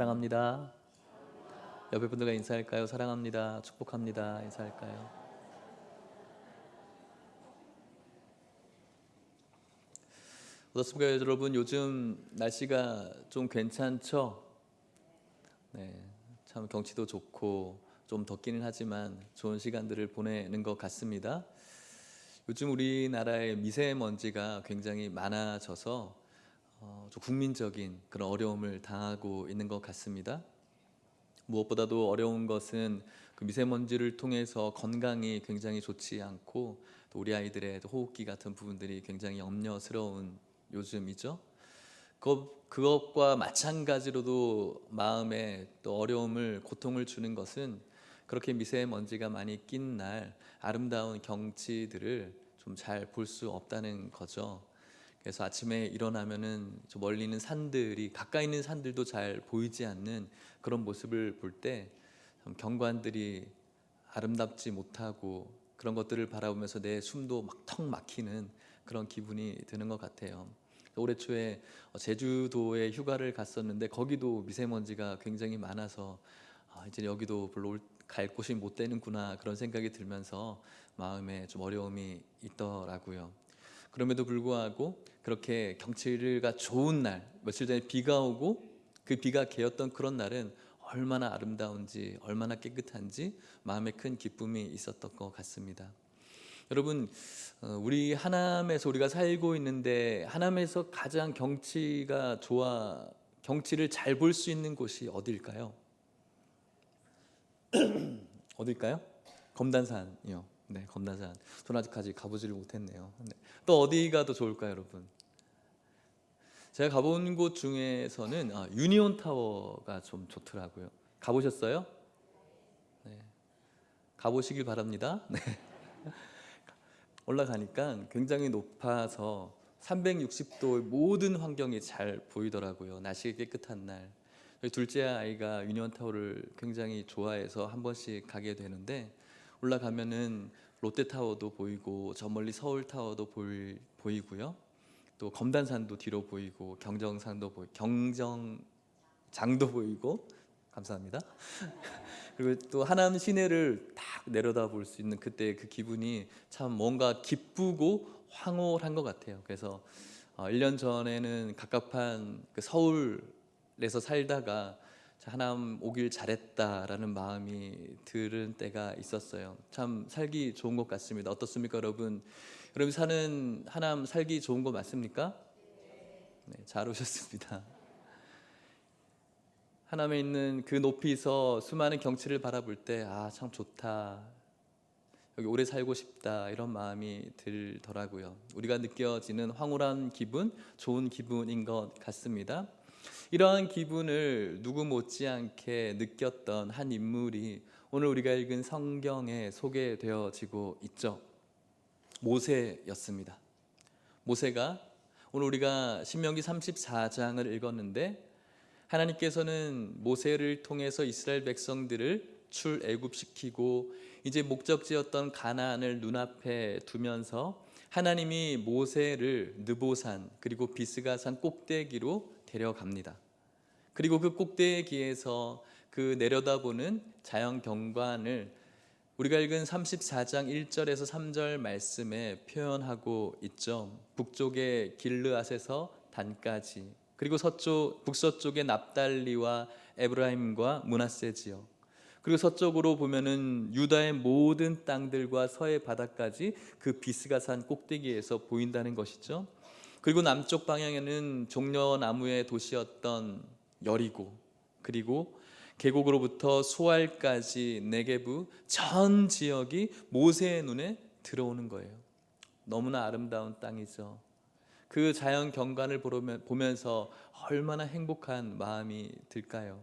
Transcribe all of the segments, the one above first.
사랑합니다. 옆에 분들과 인사할까요? 사랑합니다. 축복합니다. 인사할까요? 어떻습니까, 여러분? 요즘 날씨가 좀 괜찮죠? 네, 참 경치도 좋고 좀 덥기는 하지만 좋은 시간들을 보내는 것 같습니다. 요즘 우리나라의 미세먼지가 굉장히 많아져서 좀 국민적인 그런 어려움을 당하고 있는 것 같습니다. 무엇보다도 어려운 것은 그 미세먼지를 통해서 건강이 굉장히 좋지 않고 또 우리 아이들의 호흡기 같은 부분들이 굉장히 염려스러운 요즘이죠. 그것과 마찬가지로도 마음에 또 어려움을, 고통을 주는 것은 그렇게 미세먼지가 많이 낀 날 아름다운 경치들을 좀 잘 볼 수 없다는 거죠. 그래서 아침에 일어나면은 저 멀리 있는 산들이, 가까이 있는 산들도 잘 보이지 않는 그런 모습을 볼 때 경관들이 아름답지 못하고 그런 것들을 바라보면서 내 숨도 막 턱 막히는 그런 기분이 드는 것 같아요. 올해 초에 제주도에 휴가를 갔었는데 거기도 미세먼지가 굉장히 많아서 이제 여기도 별로 갈 곳이 못 되는구나 그런 생각이 들면서 마음에 좀 어려움이 있더라고요. 그럼에도 불구하고 그렇게 경치가 좋은 날, 며칠 전에 비가 오고 그 비가 개었던 그런 날은 얼마나 아름다운지, 얼마나 깨끗한지 마음에 큰 기쁨이 있었던 것 같습니다. 여러분, 우리 하남에서 우리가 살고 있는데 하남에서 가장 경치가 좋아, 경치를 잘 볼 수 있는 곳이 어딜까요? 어딜까요? 검단산이요. 네, 검단산. 저는 아직까지 가보지를 못했네요. 네. 또 어디가 더 좋을까요, 여러분? 제가 가본 곳 중에서는 유니온 타워가 좀 좋더라고요. 가보셨어요? 네, 가보시길 바랍니다. 네. 올라가니까 굉장히 높아서 360도의 모든 환경이 잘 보이더라고요. 날씨가 깨끗한 날. 저희 둘째 아이가 유니온 타워를 굉장히 좋아해서 한 번씩 가게 되는데 올라가면은 롯데 타워도 보이고 저 멀리 서울 타워도 보이고요. 또 검단산도 뒤로 보이고 경정장도 보이고 감사합니다. 그리고 또 하남 시내를 딱 내려다볼 수 있는 그때 그 기분이 참 뭔가 기쁘고 황홀한 것 같아요. 그래서 1년 전에는 갑갑한 그 서울에서 살다가 하남 오길 잘했다라는 마음이 들은 때가 있었어요. 참 살기 좋은 것 같습니다. 어떻습니까, 여러분? 여러분 사는 하남 살기 좋은 거 맞습니까? 네, 잘 오셨습니다. 하남에 있는 그 높이서 수많은 경치를 바라볼 때 참 좋다, 여기 오래 살고 싶다 이런 마음이 들더라고요. 우리가 느껴지는 황홀한 기분, 좋은 기분인 것 같습니다. 이러한 기분을 누구 못지않게 느꼈던 한 인물이 오늘 우리가 읽은 성경에 소개되어지고 있죠. 모세였습니다. 모세가 오늘 우리가 신명기 34장을 읽었는데 하나님께서는 모세를 통해서 이스라엘 백성들을 출애굽시키고 이제 목적지였던 가나안을 눈앞에 두면서 하나님이 모세를 느보산 그리고 비스가산 꼭대기로 데려갑니다. 그리고 그 꼭대기에서 그 내려다보는 자연 경관을 우리가 읽은 34장 1절에서 3절 말씀에 표현하고 있죠. 북쪽의 길르앗에서 단까지, 그리고 북서쪽의 납달리와 에브라임과 므낫세 지역, 그리고 서쪽으로 보면은 유다의 모든 땅들과 서해 바다까지 그 비스가산 꼭대기에서 보인다는 것이죠. 그리고 남쪽 방향에는 종려나무의 도시였던 여리고, 그리고 계곡으로부터 수알까지 네게부 전 지역이 모세의 눈에 들어오는 거예요. 너무나 아름다운 땅이죠. 그 자연 경관을 보면서 얼마나 행복한 마음이 들까요?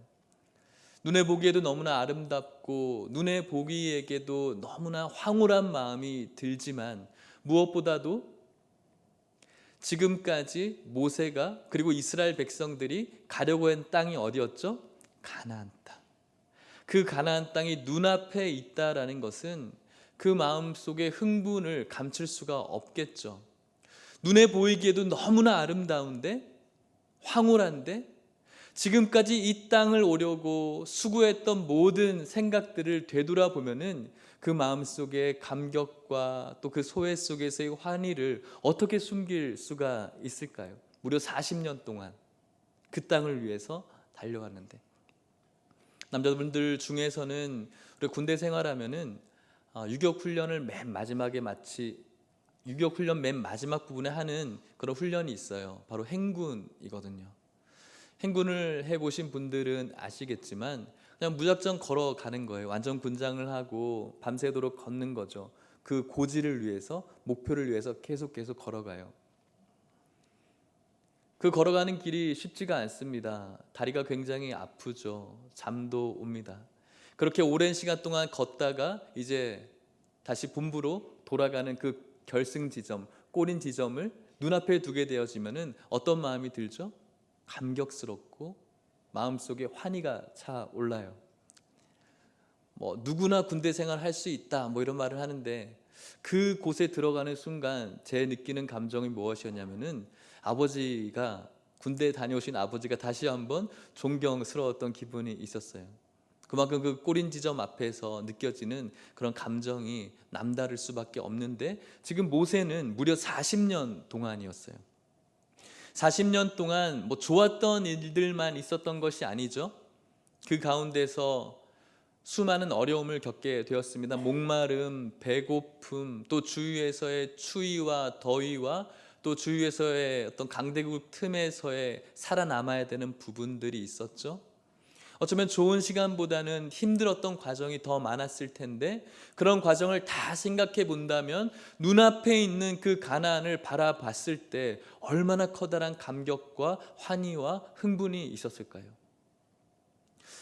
눈에 보기에도 너무나 아름답고 눈에 보기에게도 너무나 황홀한 마음이 들지만 무엇보다도 지금까지 모세가 그리고 이스라엘 백성들이 가려고 한 땅이 어디였죠? 가나안 땅. 그 가나안 땅이 눈앞에 있다라는 것은 그 마음속의 흥분을 감출 수가 없겠죠. 눈에 보이기에도 너무나 아름다운데, 황홀한데, 지금까지 이 땅을 오려고 수고했던 모든 생각들을 되돌아보면은 그 마음속에 감격과 또 그 소외 속에서의 환희를 어떻게 숨길 수가 있을까요? 무려 40년 동안 그 땅을 위해서 달려왔는데, 남자분들 중에서는 우리 군대 생활하면은 유격 훈련을 유격 훈련 맨 마지막 부분에 하는 그런 훈련이 있어요. 바로 행군이거든요. 행군을 해보신 분들은 아시겠지만 그냥 무작정 걸어가는 거예요. 완전 군장을 하고 밤새도록 걷는 거죠. 그 고지를 위해서, 목표를 위해서 계속 걸어가요. 그 걸어가는 길이 쉽지가 않습니다. 다리가 굉장히 아프죠. 잠도 옵니다. 그렇게 오랜 시간 동안 걷다가 이제 다시 본부로 돌아가는 그 결승 지점, 꼬린 지점을 눈앞에 두게 되어지면은 어떤 마음이 들죠? 감격스럽고 마음속에 환희가 차올라요. 누구나 군대 생활 할 수 있다 이런 말을 하는데, 그 곳에 들어가는 순간 제 느끼는 감정이 무엇이었냐면은 아버지가, 군대 다녀오신 아버지가 다시 한번 존경스러웠던 기분이 있었어요. 그만큼 그 꼬린 지점 앞에서 느껴지는 그런 감정이 남다를 수밖에 없는데, 지금 모세는 무려 40년 동안이었어요. 40년 동안 좋았던 일들만 있었던 것이 아니죠. 그 가운데서 수많은 어려움을 겪게 되었습니다. 목마름, 배고픔, 또 주위에서의 추위와 더위와 또 주위에서의 어떤 강대국 틈에서의 살아남아야 되는 부분들이 있었죠. 어쩌면 좋은 시간보다는 힘들었던 과정이 더 많았을 텐데, 그런 과정을 다 생각해 본다면 눈앞에 있는 그 가나안을 바라봤을 때 얼마나 커다란 감격과 환희와 흥분이 있었을까요?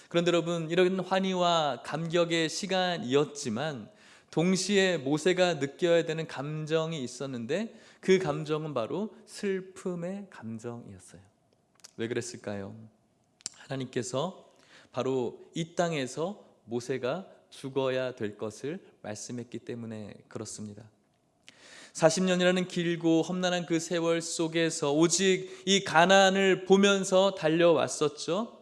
그런데 여러분, 이런 환희와 감격의 시간이었지만 동시에 모세가 느껴야 되는 감정이 있었는데, 그 감정은 바로 슬픔의 감정이었어요. 왜 그랬을까요? 하나님께서 바로 이 땅에서 모세가 죽어야 될 것을 말씀했기 때문에 그렇습니다. 40년이라는 길고 험난한 그 세월 속에서 오직 이 가나안을 보면서 달려왔었죠.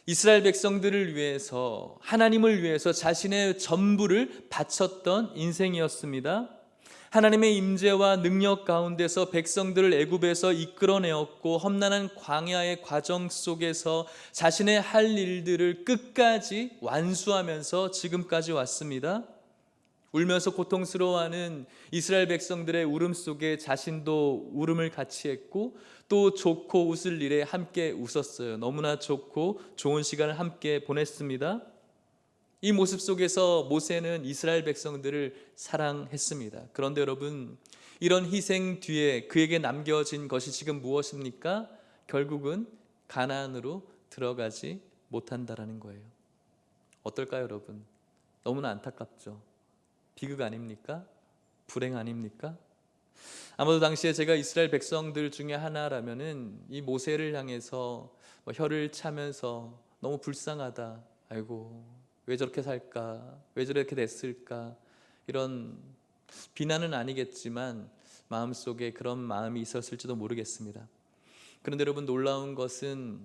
이스라엘 백성들을 위해서, 하나님을 위해서 자신의 전부를 바쳤던 인생이었습니다. 하나님의 임재와 능력 가운데서 백성들을 애굽에서 이끌어내었고, 험난한 광야의 과정 속에서 자신의 할 일들을 끝까지 완수하면서 지금까지 왔습니다. 울면서 고통스러워하는 이스라엘 백성들의 울음 속에 자신도 울음을 같이 했고, 또 좋고 웃을 일에 함께 웃었어요. 너무나 좋고 좋은 시간을 함께 보냈습니다. 이 모습 속에서 모세는 이스라엘 백성들을 사랑했습니다. 그런데 여러분, 이런 희생 뒤에 그에게 남겨진 것이 지금 무엇입니까? 결국은 가나안으로 들어가지 못한다라는 거예요. 어떨까요, 여러분? 너무나 안타깝죠. 비극 아닙니까? 불행 아닙니까? 아마도 당시에 제가 이스라엘 백성들 중에 하나라면은 이 모세를 향해서 혀를 차면서 너무 불쌍하다, 아이고 왜 저렇게 살까, 왜 저렇게 됐을까, 이런 비난은 아니겠지만 마음속에 그런 마음이 있었을지도 모르겠습니다. 그런데 여러분, 놀라운 것은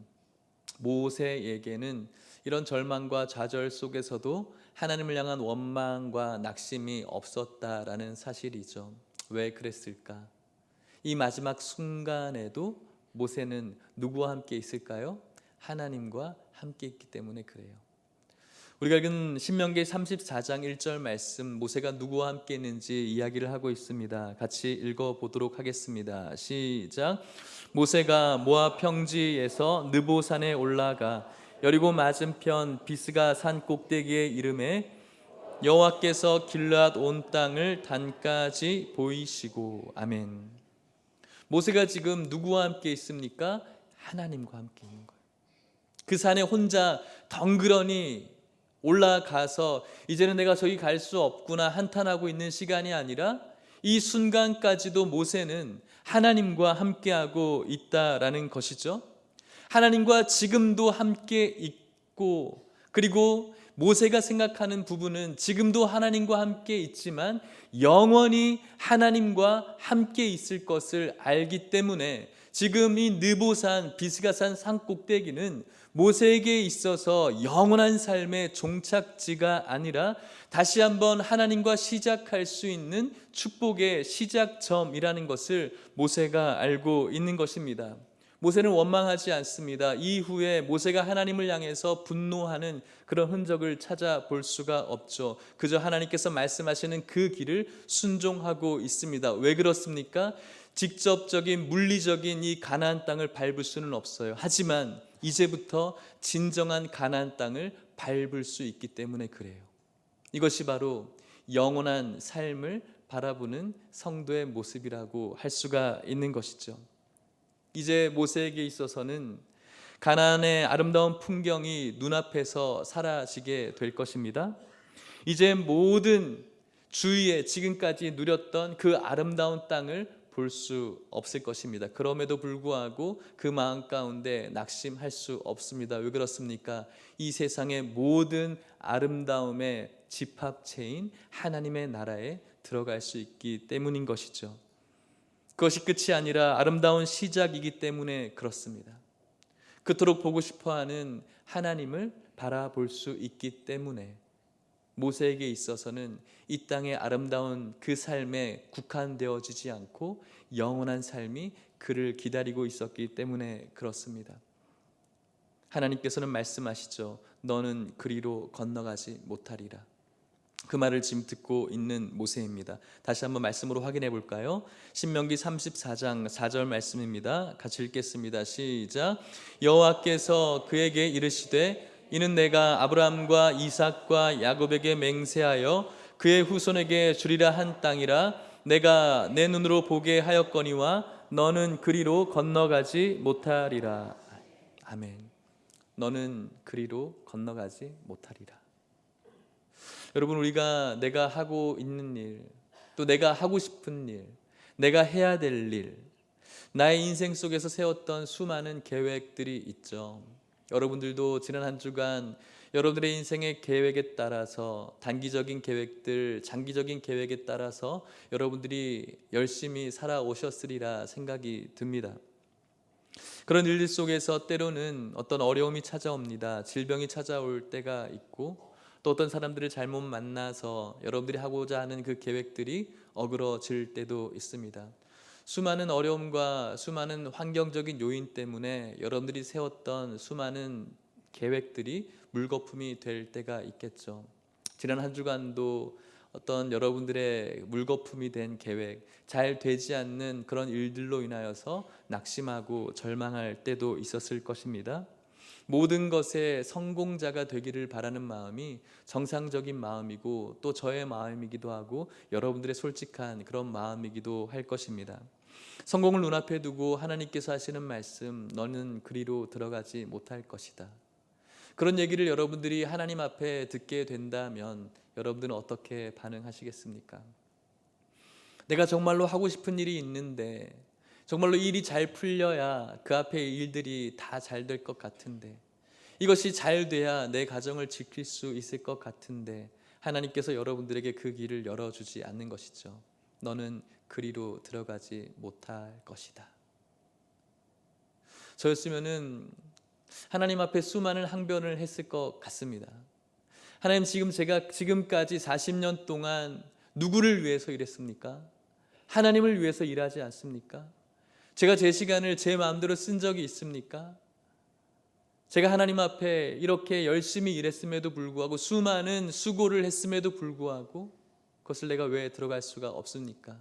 모세에게는 이런 절망과 좌절 속에서도 하나님을 향한 원망과 낙심이 없었다라는 사실이죠. 왜 그랬을까? 이 마지막 순간에도 모세는 누구와 함께 있을까요? 하나님과 함께 있기 때문에 그래요. 우리가 읽은 신명기 34장 1절 말씀, 모세가 누구와 함께 있는지 이야기를 하고 있습니다. 같이 읽어보도록 하겠습니다. 시작. 모세가 모압 평지에서 느보산에 올라가 여리고 맞은편 비스가 산 꼭대기에 이르매 여호와께서 길르앗 온 땅을 단까지 보이시고. 아멘. 모세가 지금 누구와 함께 있습니까? 하나님과 함께 있는 거예요. 그 산에 혼자 덩그러니 올라가서 이제는 내가 저기 갈 수 없구나 한탄하고 있는 시간이 아니라 이 순간까지도 모세는 하나님과 함께하고 있다라는 것이죠. 하나님과 지금도 함께 있고, 그리고 모세가 생각하는 부분은 지금도 하나님과 함께 있지만 영원히 하나님과 함께 있을 것을 알기 때문에 지금 이 느보산 비스가산 산 꼭대기는 모세에게 있어서 영원한 삶의 종착지가 아니라 다시 한번 하나님과 시작할 수 있는 축복의 시작점이라는 것을 모세가 알고 있는 것입니다. 모세는 원망하지 않습니다. 이후에 모세가 하나님을 향해서 분노하는 그런 흔적을 찾아볼 수가 없죠. 그저 하나님께서 말씀하시는 그 길을 순종하고 있습니다. 왜 그렇습니까? 직접적인 물리적인 이 가나안 땅을 밟을 수는 없어요. 하지만 이제부터 진정한 가나안 땅을 밟을 수 있기 때문에 그래요. 이것이 바로 영원한 삶을 바라보는 성도의 모습이라고 할 수가 있는 것이죠. 이제 모세에게 있어서는 가나안의 아름다운 풍경이 눈앞에서 사라지게 될 것입니다. 이제 모든 주위에 지금까지 누렸던 그 아름다운 땅을 볼 수 없을 것입니다. 그럼에도 불구하고 그 마음 가운데 낙심할 수 없습니다. 왜 그렇습니까? 이 세상의 모든 아름다움의 집합체인 하나님의 나라에 들어갈 수 있기 때문인 것이죠. 그것이 끝이 아니라 아름다운 시작이기 때문에 그렇습니다. 그토록 보고 싶어하는 하나님을 바라볼 수 있기 때문에 모세에게 있어서는 이 땅의 아름다운 그 삶에 국한되어지지 않고 영원한 삶이 그를 기다리고 있었기 때문에 그렇습니다. 하나님께서는 말씀하시죠. 너는 그리로 건너가지 못하리라. 그 말을 지금 듣고 있는 모세입니다. 다시 한번 말씀으로 확인해 볼까요? 신명기 34장 4절 말씀입니다. 같이 읽겠습니다. 시작. 여호와께서 그에게 이르시되 이는 내가 아브라함과 이삭과 야곱에게 맹세하여 그의 후손에게 주리라 한 땅이라 내가 내 눈으로 보게 하였거니와 너는 그리로 건너가지 못하리라. 아멘. 너는 그리로 건너가지 못하리라. 여러분, 우리가 내가 하고 있는 일, 또 내가 하고 싶은 일, 내가 해야 될 일, 나의 인생 속에서 세웠던 수많은 계획들이 있죠. 여러분들도 지난 한 주간 여러분들의 인생의 계획에 따라서 단기적인 계획들, 장기적인 계획에 따라서 여러분들이 열심히 살아오셨으리라 생각이 듭니다. 그런 일들 속에서 때로는 어떤 어려움이 찾아옵니다. 질병이 찾아올 때가 있고 또 어떤 사람들을 잘못 만나서 여러분들이 하고자 하는 그 계획들이 어그러질 때도 있습니다. 수많은 어려움과 수많은 환경적인 요인 때문에 여러분들이 세웠던 수많은 계획들이 물거품이 될 때가 있겠죠. 지난 한 주간도 어떤 여러분들의 물거품이 된 계획, 잘 되지 않는 그런 일들로 인하여서 낙심하고 절망할 때도 있었을 것입니다. 모든 것에 성공자가 되기를 바라는 마음이 정상적인 마음이고 또 저의 마음이기도 하고 여러분들의 솔직한 그런 마음이기도 할 것입니다. 성공을 눈앞에 두고 하나님께서 하시는 말씀, 너는 그리로 들어가지 못할 것이다. 그런 얘기를 여러분들이 하나님 앞에 듣게 된다면 여러분들은 어떻게 반응하시겠습니까? 내가 정말로 하고 싶은 일이 있는데 정말로 일이 잘 풀려야 그 앞에 일들이 다 잘 될 것 같은데 이것이 잘 돼야 내 가정을 지킬 수 있을 것 같은데 하나님께서 여러분들에게 그 길을 열어주지 않는 것이죠. 너는 그리로 들어가지 못할 것이다. 저였으면은 하나님 앞에 수많은 항변을 했을 것 같습니다. 하나님, 제가 지금까지 40년 동안 누구를 위해서 일했습니까? 하나님을 위해서 일하지 않습니까? 제가 제 시간을 제 마음대로 쓴 적이 있습니까? 제가 하나님 앞에 이렇게 열심히 일했음에도 불구하고 수많은 수고를 했음에도 불구하고 그것을 내가 왜 들어갈 수가 없습니까?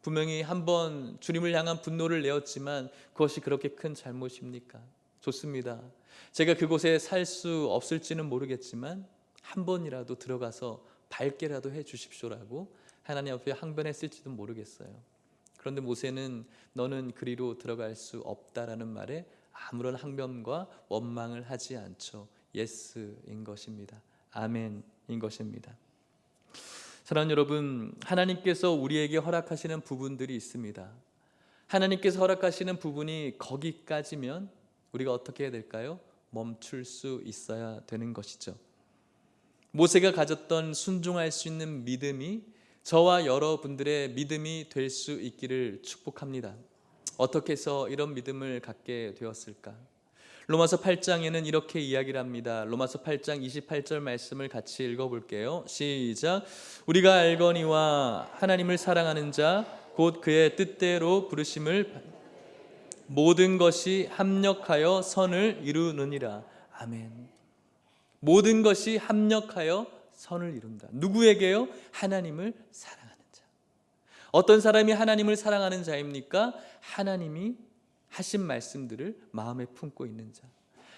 분명히 한번 주님을 향한 분노를 내었지만 그것이 그렇게 큰 잘못입니까? 좋습니다. 제가 그곳에 살 수 없을지는 모르겠지만 한 번이라도 들어가서 밝게라도 해 주십시오라고 하나님 앞에 항변했을지도 모르겠어요. 그런데 모세는 너는 그리로 들어갈 수 없다라는 말에 아무런 항변과 원망을 하지 않죠. 예스인 것입니다. 아멘인 것입니다. 사랑하는 여러분, 하나님께서 우리에게 허락하시는 부분들이 있습니다. 하나님께서 허락하시는 부분이 거기까지면 우리가 어떻게 해야 될까요? 멈출 수 있어야 되는 것이죠. 모세가 가졌던 순종할 수 있는 믿음이 저와 여러분들의 믿음이 될 수 있기를 축복합니다. 어떻게 해서 이런 믿음을 갖게 되었을까? 로마서 8장에는 이렇게 이야기를 합니다. 로마서 8장 28절 말씀을 같이 읽어볼게요. 시작. 우리가 알거니와 하나님을 사랑하는 자 곧 그의 뜻대로 부르심을 모든 것이 합력하여 선을 이루느니라. 아멘. 모든 것이 합력하여 선을 이룬다. 누구에게요? 하나님을 사랑하는 자. 어떤 사람이 하나님을 사랑하는 자입니까? 하나님이 하신 말씀들을 마음에 품고 있는 자.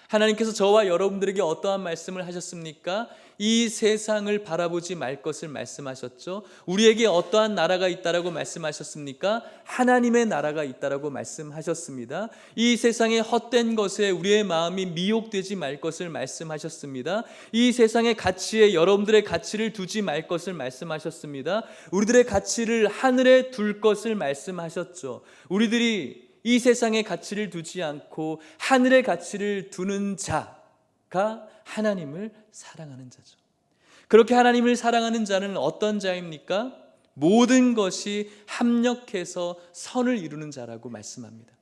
하나님께서 저와 여러분들에게 어떠한 말씀을 하셨습니까? 이 세상을 바라보지 말 것을 말씀하셨죠. 우리에게 어떠한 나라가 있다라고 말씀하셨습니까? 하나님의 나라가 있다라고 말씀하셨습니다. 이 세상의 헛된 것에 우리의 마음이 미혹되지 말 것을 말씀하셨습니다. 이 세상의 가치에 여러분들의 가치를 두지 말 것을 말씀하셨습니다. 우리들의 가치를 하늘에 둘 것을 말씀하셨죠. 우리들이 이 세상의 가치를 두지 않고 하늘의 가치를 두는 자가 하나님을 사랑하는 자죠. 그렇게 하나님을 사랑하는 자는 어떤 자입니까? 모든 것이 합력해서 선을 이루는 자라고 말씀합니다.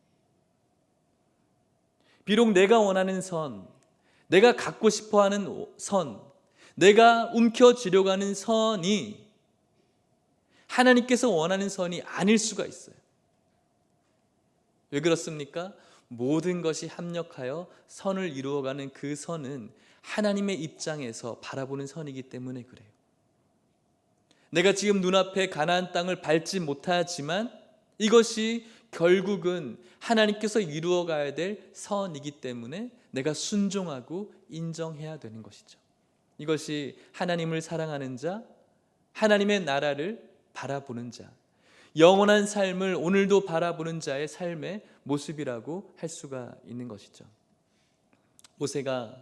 비록 내가 원하는 선, 내가 갖고 싶어하는 선, 내가 움켜쥐려고 하는 선이 하나님께서 원하는 선이 아닐 수가 있어요. 왜 그렇습니까? 모든 것이 합력하여 선을 이루어가는 그 선은 하나님의 입장에서 바라보는 선이기 때문에 그래요. 내가 지금 눈앞에 가나안 땅을 밟지 못하지만 이것이 결국은 하나님께서 이루어가야 될 선이기 때문에 내가 순종하고 인정해야 되는 것이죠. 이것이 하나님을 사랑하는 자, 하나님의 나라를 바라보는 자, 영원한 삶을 오늘도 바라보는 자의 삶의 모습이라고 할 수가 있는 것이죠. 모세가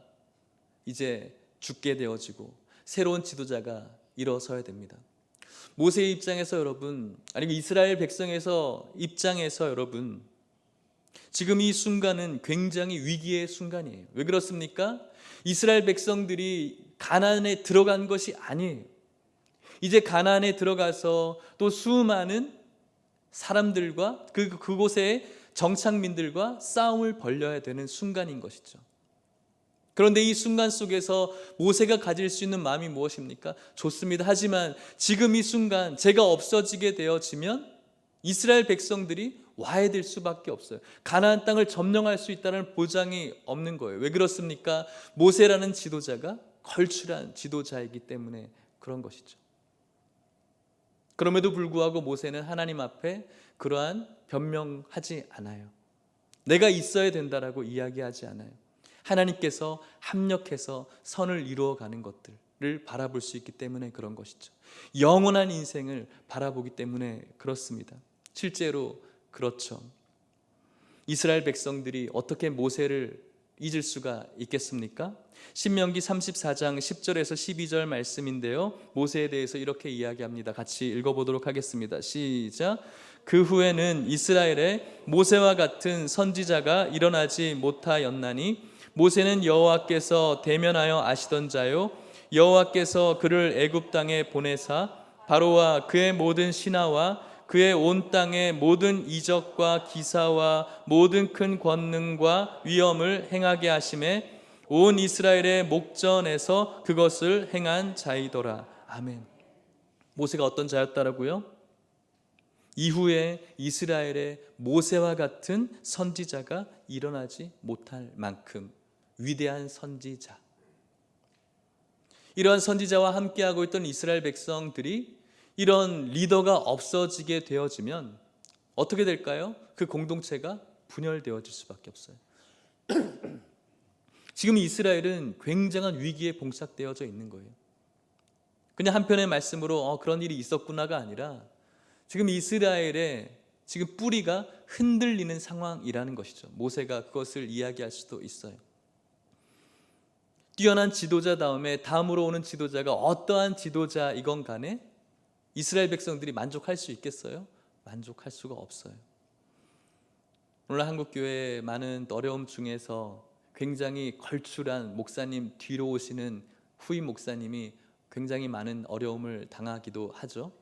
이제 죽게 되어지고 새로운 지도자가 일어서야 됩니다. 모세의 입장에서 여러분, 아니면 이스라엘 백성에서 입장에서 여러분, 지금 이 순간은 굉장히 위기의 순간이에요. 왜 그렇습니까? 이스라엘 백성들이 가나안에 들어간 것이 아니에요. 이제 가나안에 들어가서 또 수많은 사람들과 그곳의 정착민들과 싸움을 벌여야 되는 순간인 것이죠. 그런데 이 순간 속에서 모세가 가질 수 있는 마음이 무엇입니까? 좋습니다. 하지만 지금 이 순간 제가 없어지게 되어지면 이스라엘 백성들이 와야 될 수밖에 없어요. 가나안 땅을 점령할 수 있다는 보장이 없는 거예요. 왜 그렇습니까? 모세라는 지도자가 걸출한 지도자이기 때문에 그런 것이죠. 그럼에도 불구하고 모세는 하나님 앞에 그러한 변명하지 않아요. 내가 있어야 된다라고 이야기하지 않아요. 하나님께서 합력해서 선을 이루어가는 것들을 바라볼 수 있기 때문에 그런 것이죠. 영원한 인생을 바라보기 때문에 그렇습니다. 실제로 그렇죠. 이스라엘 백성들이 어떻게 모세를 잊을 수가 있겠습니까? 신명기 34장 10절에서 12절 말씀인데요, 모세에 대해서 이렇게 이야기합니다. 같이 읽어보도록 하겠습니다. 시작. 그 후에는 이스라엘에 모세와 같은 선지자가 일어나지 못하였나니 모세는 여호와께서 대면하여 아시던 자요, 여호와께서 그를 애굽 땅에 보내사 바로와 그의 모든 신하와 그의 온 땅의 모든 이적과 기사와 모든 큰 권능과 위엄을 행하게 하심에 온 이스라엘의 목전에서 그것을 행한 자이더라. 아멘. 모세가 어떤 자였다라고요? 이후에 이스라엘의 모세와 같은 선지자가 일어나지 못할 만큼 위대한 선지자. 이러한 선지자와 함께하고 있던 이스라엘 백성들이 이런 리더가 없어지게 되어지면 어떻게 될까요? 그 공동체가 분열되어질 수밖에 없어요. 지금 이스라엘은 굉장한 위기에 봉착되어져 있는 거예요. 그냥 한편의 말씀으로 그런 일이 있었구나가 아니라 지금 이스라엘의 지금 뿌리가 흔들리는 상황이라는 것이죠. 모세가 그것을 이야기할 수도 있어요. 뛰어난 지도자 다음에 다음으로 오는 지도자가 어떠한 지도자이건 간에 이스라엘 백성들이 만족할 수 있겠어요? 만족할 수가 없어요. 오늘 한국교회의 많은 어려움 중에서 굉장히 걸출한 목사님 뒤로 오시는 후임 목사님이 굉장히 많은 어려움을 당하기도 하죠.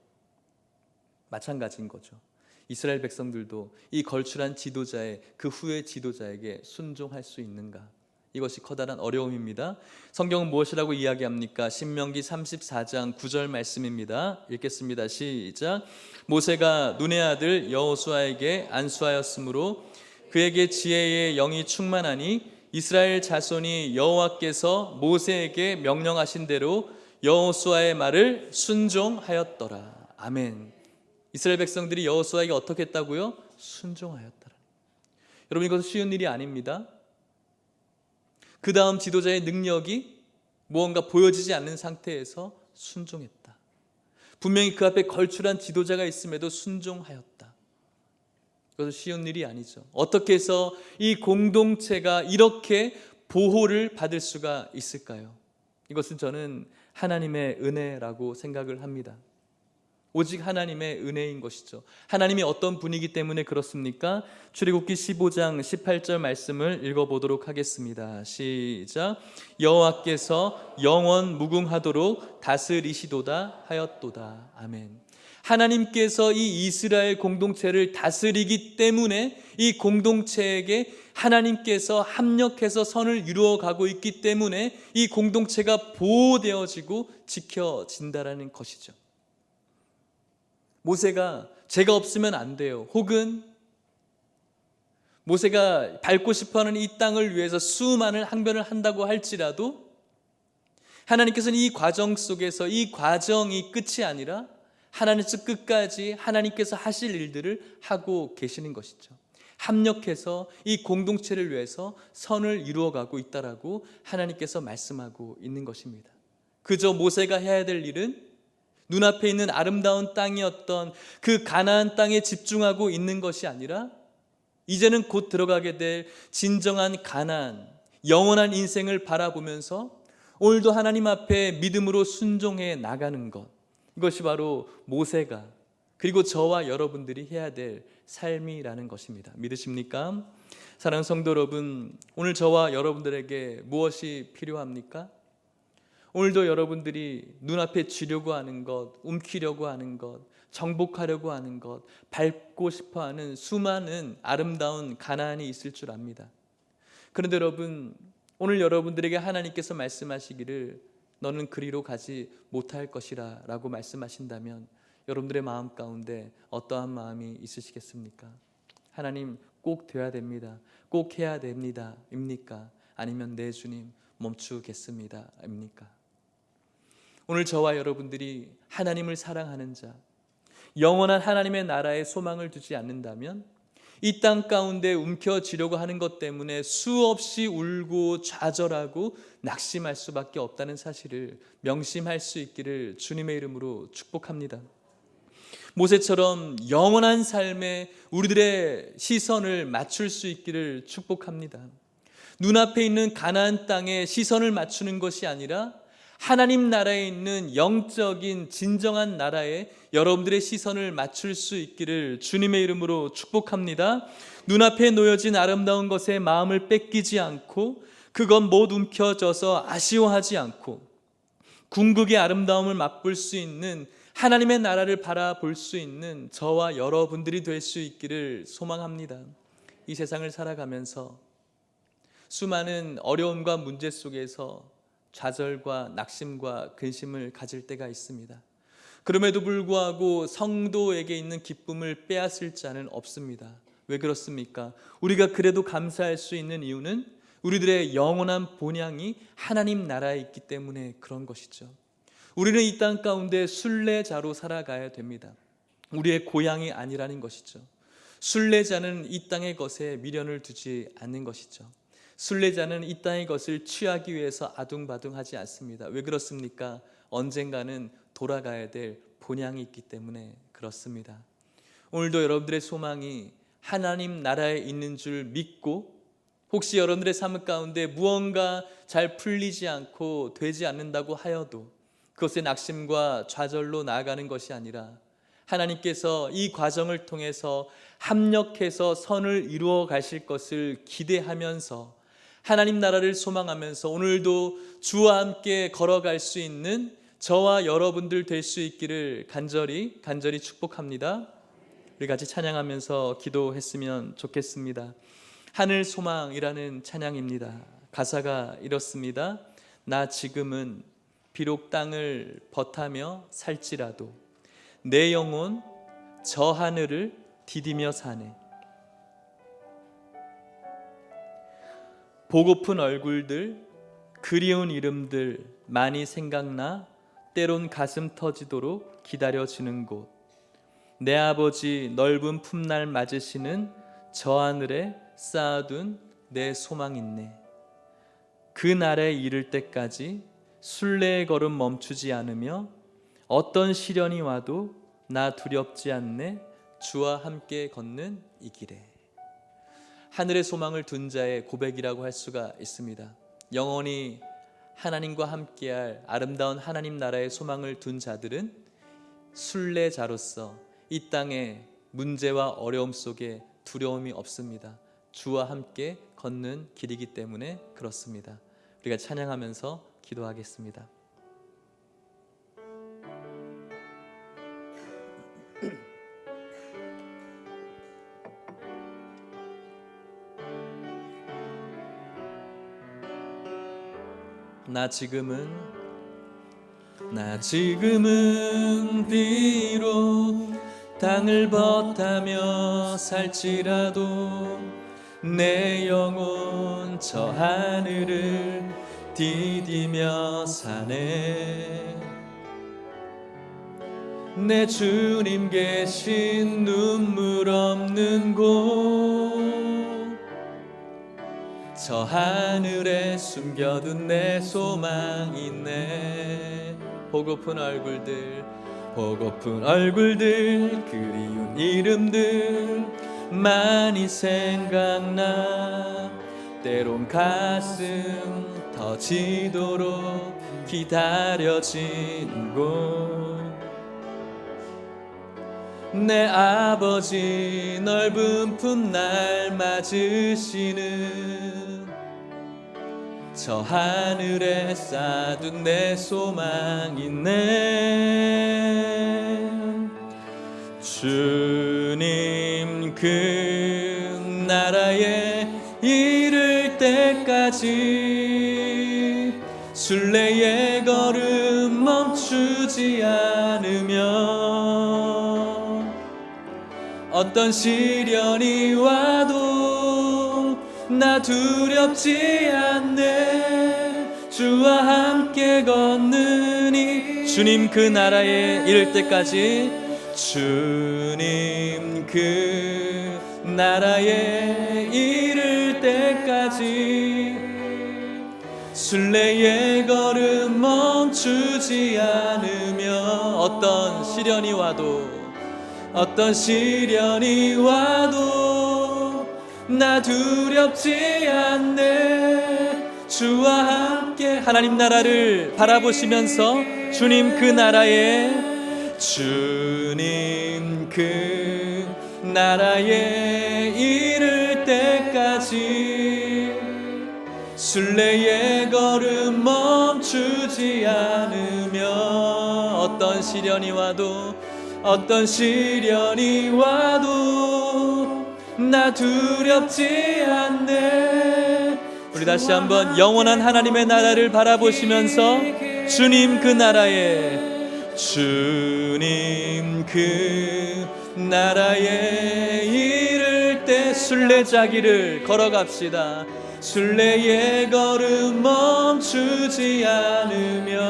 마찬가지인 거죠. 이스라엘 백성들도 이 걸출한 지도자의 그 후의 지도자에게 순종할 수 있는가? 이것이 커다란 어려움입니다. 성경은 무엇이라고 이야기합니까? 신명기 34장 9절 말씀입니다. 읽겠습니다. 시작. 모세가 눈의 아들 여호수아에게 안수하였으므로 그에게 지혜의 영이 충만하니 이스라엘 자손이 여호와께서 모세에게 명령하신 대로 여호수아의 말을 순종하였더라. 아멘. 이스라엘 백성들이 여호수아에게 어떻게 했다고요? 순종하였더라. 여러분, 이것은 쉬운 일이 아닙니다. 그 다음 지도자의 능력이 무언가 보여지지 않는 상태에서 순종했다. 분명히 그 앞에 걸출한 지도자가 있음에도 순종하였다. 그것은 쉬운 일이 아니죠. 어떻게 해서 이 공동체가 이렇게 보호를 받을 수가 있을까요? 이것은 저는 하나님의 은혜라고 생각을 합니다. 오직 하나님의 은혜인 것이죠. 하나님이 어떤 분이기 때문에 그렇습니까? 출애굽기 15장 18절 말씀을 읽어보도록 하겠습니다. 시작. 여호와께서 영원 무궁하도록 다스리시도다 하였도다. 아멘. 하나님께서 이 이스라엘 공동체를 다스리기 때문에 이 공동체에게 하나님께서 합력해서 선을 이루어가고 있기 때문에 이 공동체가 보호되어지고 지켜진다라는 것이죠. 모세가 제가 없으면 안 돼요. 혹은 모세가 밟고 싶어하는 이 땅을 위해서 수많은 항변을 한다고 할지라도 하나님께서는 이 과정 속에서 이 과정이 끝이 아니라 하나님께서 끝까지 하나님께서 하실 일들을 하고 계시는 것이죠. 합력해서 이 공동체를 위해서 선을 이루어가고 있다라고 하나님께서 말씀하고 있는 것입니다. 그저 모세가 해야 될 일은 눈앞에 있는 아름다운 땅이었던 그 가나안 땅에 집중하고 있는 것이 아니라 이제는 곧 들어가게 될 진정한 가나안, 영원한 인생을 바라보면서 오늘도 하나님 앞에 믿음으로 순종해 나가는 것, 이것이 바로 모세가 그리고 저와 여러분들이 해야 될 삶이라는 것입니다. 믿으십니까? 사랑하는 성도 여러분, 오늘 저와 여러분들에게 무엇이 필요합니까? 오늘도 여러분들이 눈앞에 쥐려고 하는 것, 움키려고 하는 것, 정복하려고 하는 것, 밟고 싶어하는 수많은 아름다운 가나안이 있을 줄 압니다. 그런데 여러분, 오늘 여러분들에게 하나님께서 말씀하시기를 너는 그리로 가지 못할 것이라 라고 말씀하신다면 여러분들의 마음 가운데 어떠한 마음이 있으시겠습니까? 하나님, 꼭 돼야 됩니다. 꼭 해야 됩니다. 입니까? 아니면 네 주님 멈추겠습니다. 입니까? 오늘 저와 여러분들이 하나님을 사랑하는 자, 영원한 하나님의 나라에 소망을 두지 않는다면 이 땅 가운데 움켜쥐려고 하는 것 때문에 수없이 울고 좌절하고 낙심할 수밖에 없다는 사실을 명심할 수 있기를 주님의 이름으로 축복합니다. 모세처럼 영원한 삶에 우리들의 시선을 맞출 수 있기를 축복합니다. 눈앞에 있는 가나안 땅에 시선을 맞추는 것이 아니라 하나님 나라에 있는 영적인 진정한 나라에 여러분들의 시선을 맞출 수 있기를 주님의 이름으로 축복합니다. 눈앞에 놓여진 아름다운 것에 마음을 뺏기지 않고 그것 못 움켜져서 아쉬워하지 않고 궁극의 아름다움을 맛볼 수 있는 하나님의 나라를 바라볼 수 있는 저와 여러분들이 될 수 있기를 소망합니다. 이 세상을 살아가면서 수많은 어려움과 문제 속에서 좌절과 낙심과 근심을 가질 때가 있습니다. 그럼에도 불구하고 성도에게 있는 기쁨을 빼앗을 자는 없습니다. 왜 그렇습니까? 우리가 그래도 감사할 수 있는 이유는 우리들의 영원한 본향이 하나님 나라에 있기 때문에 그런 것이죠. 우리는 이 땅 가운데 순례자로 살아가야 됩니다. 우리의 고향이 아니라는 것이죠. 순례자는 이 땅의 것에 미련을 두지 않는 것이죠. 순례자는 이 땅의 것을 취하기 위해서 아둥바둥하지 않습니다. 왜 그렇습니까? 언젠가는 돌아가야 될 본향이 있기 때문에 그렇습니다. 오늘도 여러분들의 소망이 하나님 나라에 있는 줄 믿고 혹시 여러분들의 삶 가운데 무언가 잘 풀리지 않고 되지 않는다고 하여도 그것의 낙심과 좌절로 나아가는 것이 아니라 하나님께서 이 과정을 통해서 합력해서 선을 이루어 가실 것을 기대하면서 하나님 나라를 소망하면서 오늘도 주와 함께 걸어갈 수 있는 저와 여러분들 될 수 있기를 간절히 축복합니다. 우리 같이 찬양하면서 기도했으면 좋겠습니다. 하늘 소망이라는 찬양입니다. 가사가 이렇습니다. 나 지금은 비록 땅을 벗하며 살지라도 내 영혼 저 하늘을 디디며 사네. 보고픈 얼굴들, 그리운 이름들 많이 생각나 때론 가슴 터지도록 기다려지는 곳. 내 아버지 넓은 품날 맞으시는 저 하늘에 쌓아둔 내 소망 있네. 그 날에 이를 때까지 순례의 걸음 멈추지 않으며 어떤 시련이 와도 나 두렵지 않네. 주와 함께 걷는 이 길에. 하늘의 소망을 둔 자의 고백이라고 할 수가 있습니다. 영원히 하나님과 함께할 아름다운 하나님 나라의 소망을 둔 자들은 순례자로서 이 땅의 문제와 어려움 속에 두려움이 없습니다. 주와 함께 걷는 길이기 때문에 그렇습니다. 우리가 찬양하면서 기도하겠습니다. 나 지금은 비록 땅을 벗하며 살지라도 내 영혼 저 하늘을 디디며 사네. 내 주님 계신 눈물 없는 곳 저 하늘에 숨겨둔 내 소망 있네. 보고픈 얼굴들 그리운 이름들 많이 생각나 때론 가슴 터지도록 기다려진 곳. 내 아버지 넓은 품날 맞으시는 저 하늘에 쌓아둔 내 소망 있네. 주님 그 나라에 이를 때까지 순례의 걸음 멈추지 않으며 어떤 시련이 와도 나 두렵지 않네. 주와 함께 걷느니 주님 그 나라에 이를 때까지 주님 그 나라에 이를 때까지 순례의 걸음 멈추지 않으며 어떤 시련이 와도 나 두렵지 않네. 주와 함께 하나님 나라를 바라보시면서 주님 그 나라에 이를 때까지 순례의 걸음 멈추지 않으며 어떤 시련이 와도 나 두렵지 않네. 우리 다시 한번 영원한 하나님의 나라를 바라보시면서 주님 그 나라에 이를 때 순례자 길을 걸어갑시다. 순례의 걸음 멈추지 않으며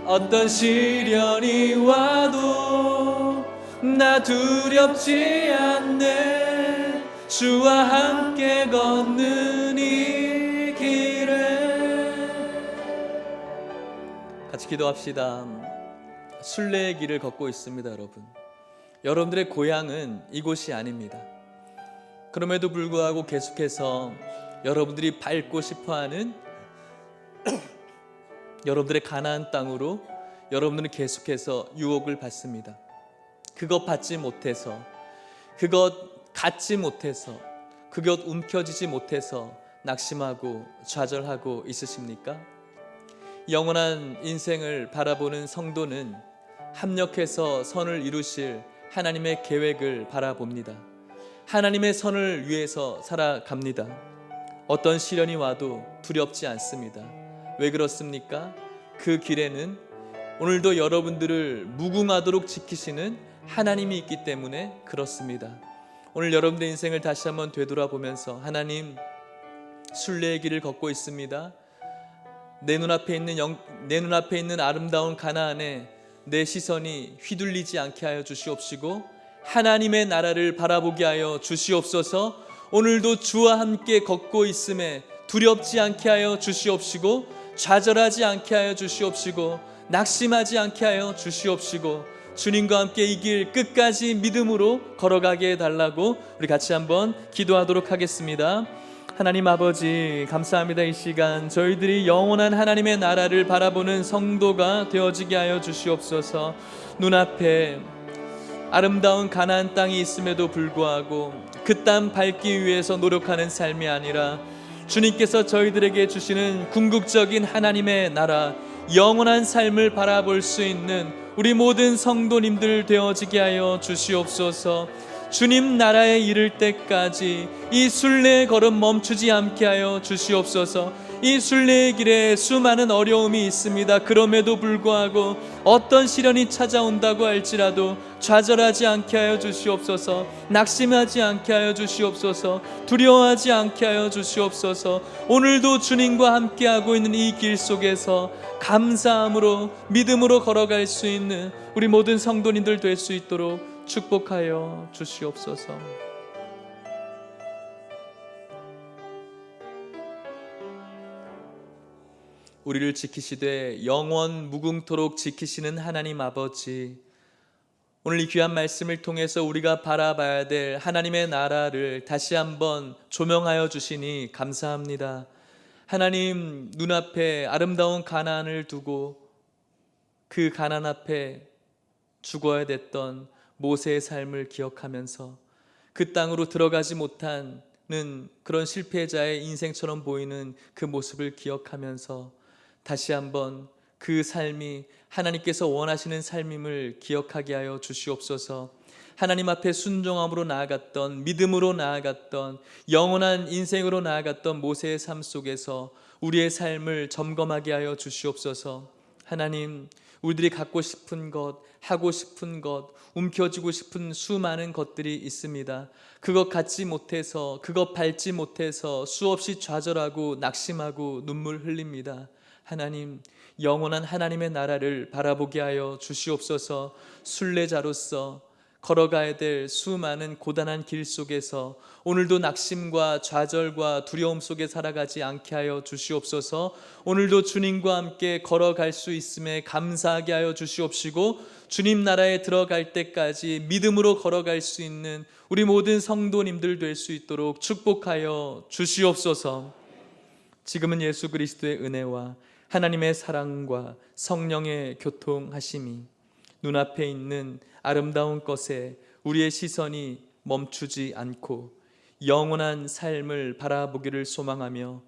어떤 시련이 와도 나 두렵지 않네. 주와 함께 걷는 이 길에. 같이 기도합시다. 순례의 길을 걷고 있습니다. 여러분들의 고향은 이곳이 아닙니다. 그럼에도 불구하고 계속해서 여러분들이 밟고 싶어하는 여러분들의 가나안 땅으로 여러분들은 계속해서 유혹을 받습니다. 그것 받지 못해서, 그것 갖지 못해서, 그것 움켜쥐지 못해서 낙심하고 좌절하고 있으십니까? 영원한 인생을 바라보는 성도는 합력해서 선을 이루실 하나님의 계획을 바라봅니다. 하나님의 선을 위해서 살아갑니다. 어떤 시련이 와도 두렵지 않습니다. 왜 그렇습니까? 그 길에는 오늘도 여러분들을 무궁하도록 지키시는 하나님이 있기 때문에 그렇습니다. 오늘 여러분들의 인생을 다시 한번 되돌아보면서 하나님, 순례의 길을 걷고 있습니다. 내 눈앞에 있는 아름다운 가나안에 내 시선이 휘둘리지 않게 하여 주시옵시고 하나님의 나라를 바라보게 하여 주시옵소서. 오늘도 주와 함께 걷고 있음에 두렵지 않게 하여 주시옵시고 좌절하지 않게 하여 주시옵시고 낙심하지 않게 하여 주시옵시고 주님과 함께 이 길 끝까지 믿음으로 걸어가게 해달라고 우리 같이 한번 기도하도록 하겠습니다. 하나님 아버지, 감사합니다. 이 시간 저희들이 영원한 하나님의 나라를 바라보는 성도가 되어지게 하여 주시옵소서. 눈앞에 아름다운 가나안 땅이 있음에도 불구하고 그 땅 밟기 위해서 노력하는 삶이 아니라 주님께서 저희들에게 주시는 궁극적인 하나님의 나라, 영원한 삶을 바라볼 수 있는 우리 모든 성도님들 되어지게 하여 주시옵소서. 주님 나라에 이를 때까지 이 순례의 걸음 멈추지 않게 하여 주시옵소서. 이 순례의 길에 수많은 어려움이 있습니다. 그럼에도 불구하고 어떤 시련이 찾아온다고 할지라도 좌절하지 않게 하여 주시옵소서. 낙심하지 않게 하여 주시옵소서. 두려워하지 않게 하여 주시옵소서. 오늘도 주님과 함께하고 있는 이 길 속에서 감사함으로 믿음으로 걸어갈 수 있는 우리 모든 성도님들 될 수 있도록 축복하여 주시옵소서. 우리를 지키시되 영원 무궁토록 지키시는 하나님 아버지, 오늘 이 귀한 말씀을 통해서 우리가 바라봐야 될 하나님의 나라를 다시 한번 조명하여 주시니 감사합니다. 하나님, 눈앞에 아름다운 가나안을 두고 그 가나안 앞에 죽어야 됐던 모세의 삶을 기억하면서 그 땅으로 들어가지 못하는 그런 실패자의 인생처럼 보이는 그 모습을 기억하면서 다시 한번 그 삶이 하나님께서 원하시는 삶임을 기억하게 하여 주시옵소서. 하나님 앞에 순종함으로 나아갔던, 믿음으로 나아갔던, 영원한 인생으로 나아갔던 모세의 삶 속에서 우리의 삶을 점검하게 하여 주시옵소서. 하나님, 우리들이 갖고 싶은 것, 하고 싶은 것, 움켜쥐고 싶은 수많은 것들이 있습니다. 그것 갖지 못해서, 그것 밟지 못해서 수없이 좌절하고 낙심하고 눈물 흘립니다. 하나님, 영원한 하나님의 나라를 바라보게 하여 주시옵소서. 순례자로서 걸어가야 될 수많은 고단한 길 속에서 오늘도 낙심과 좌절과 두려움 속에 살아가지 않게 하여 주시옵소서. 오늘도 주님과 함께 걸어갈 수 있음에 감사하게 하여 주시옵시고 주님 나라에 들어갈 때까지 믿음으로 걸어갈 수 있는 우리 모든 성도님들 될 수 있도록 축복하여 주시옵소서. 지금은 예수 그리스도의 은혜와 하나님의 사랑과 성령의 교통하심이 눈앞에 있는 아름다운 것에 우리의 시선이 멈추지 않고 영원한 삶을 바라보기를 소망하며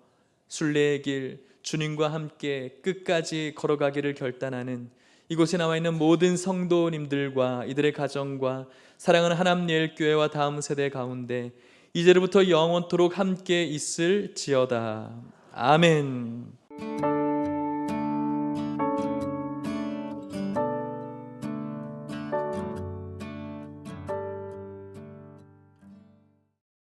순례의 길 주님과 함께 끝까지 걸어가기를 결단하는 이곳에 나와 있는 모든 성도님들과 이들의 가정과 사랑하는 하남예일교회와 다음 세대 가운데 이제로부터 영원토록 함께 있을지어다. 아멘.